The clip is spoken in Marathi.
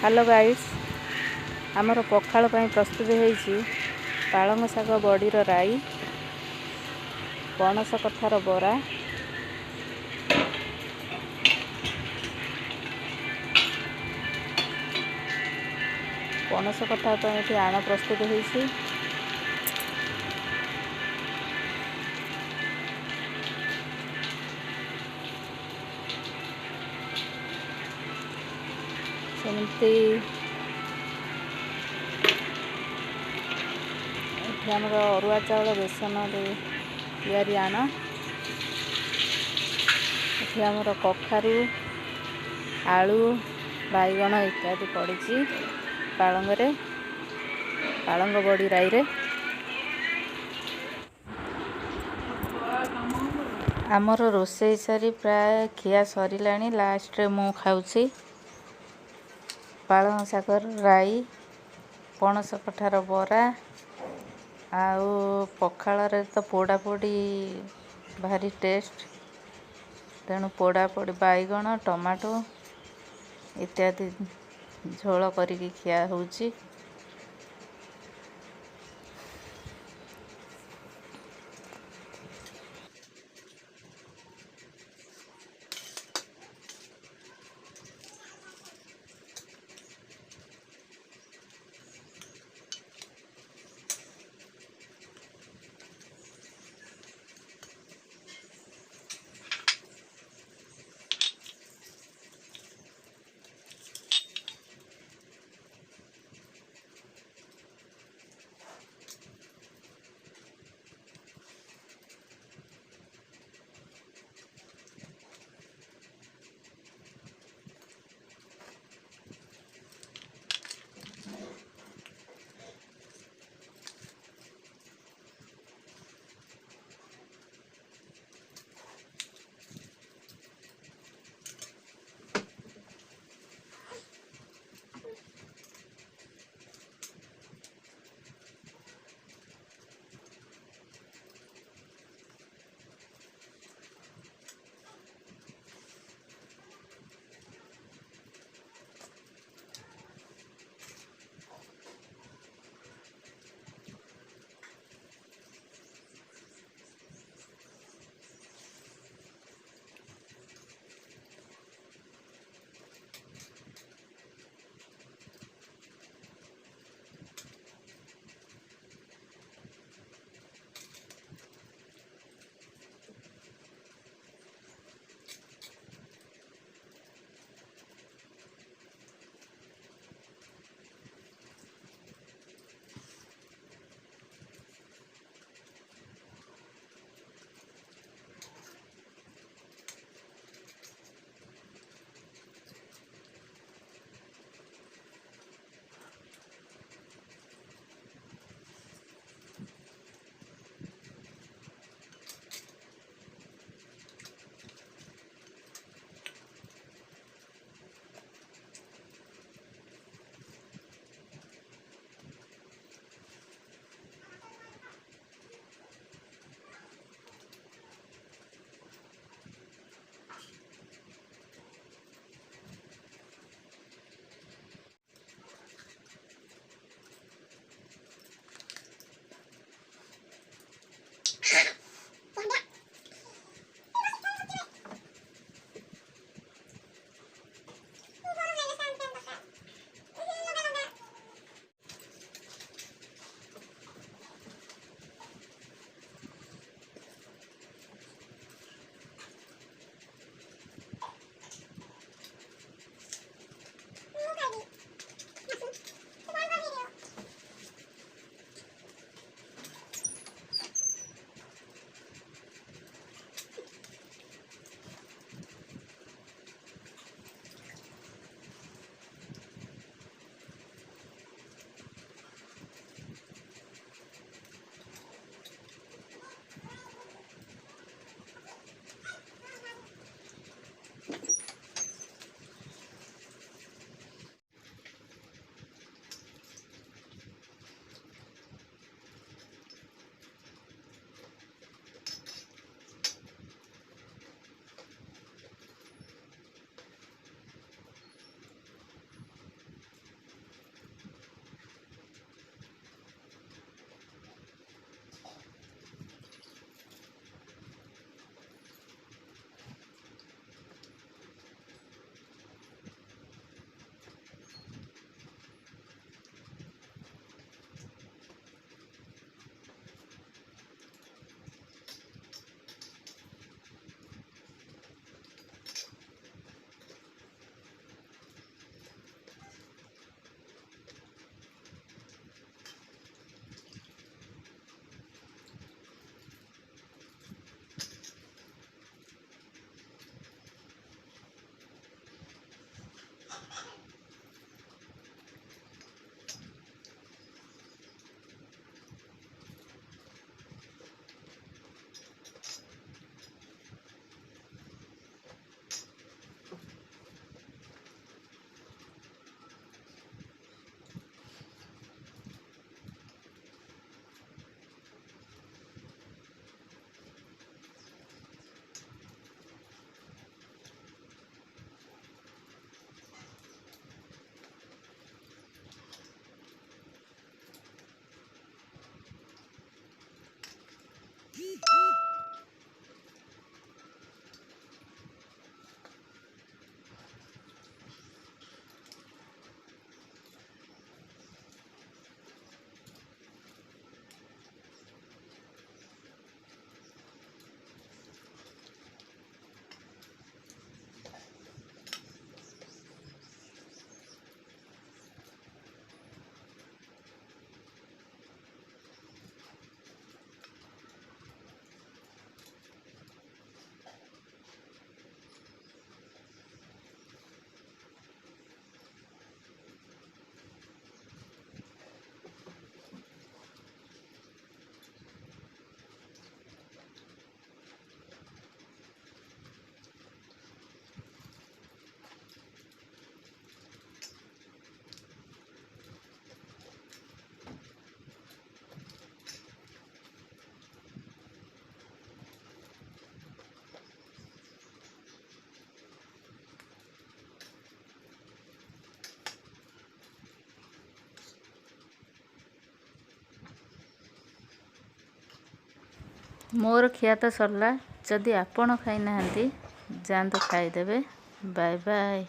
हेलो गाइस, आमर पखाल प्रस्तुत होइछि पालंग शाग बड़ीर राई, पणस कठार बरा, पणस कठा ये आण प्रस्तुत होइछि। सेमती आमर अरुआ चाउल बेसन तैयारी आण, ये आमर कखारू आलू बैगण इत्यादि पड़ी पालंग बड़ी राई रे। आमर रोषेई सारी प्राय खिया सरिलाणी। लास्ट रे मु खाऊची पालंग शागर राई, पणस कठार बरा आउ पखाल रे तो पोड़ा पोड़ी भारी टेस्ट, तेणु पोड़ा पोड़ी बैगण टमाटो इत्यादि झोल करिकी खिया होउची। ମୋର ଖିଆ ତ ସରିଲା। ଯଦି ଆପଣ ଖାଇନାହାନ୍ତି ଯାଆନ୍ତୁ ଖାଇଦେବେ। Bye bye.